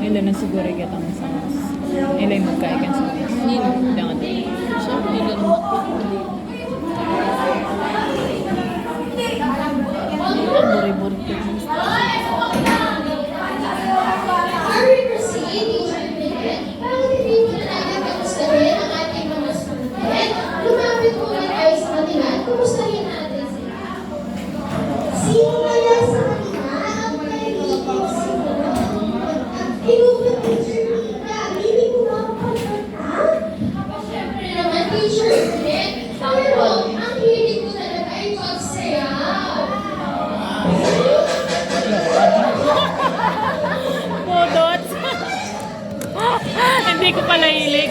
Nila na siguro ikatang sa mas. Nila yung magkaikan sa mas. Nino. Dangan din. Siyempre, nila naman. Buri-buri ko. Are we proceeding? Parang hindi mo na nakakagustahin ang ating mga student. Lumapit muna tayo sa kanila at kumustahin natin sila. Sino kaya sa kanila ang kaibigan sila? Inugot teacher Mika, hindi mo makapagkanta? Siyempre naman, teacher ulit. Pero ang hilig ko talaga ay pagsayaw. Pudot! Hindi ko pala hilig.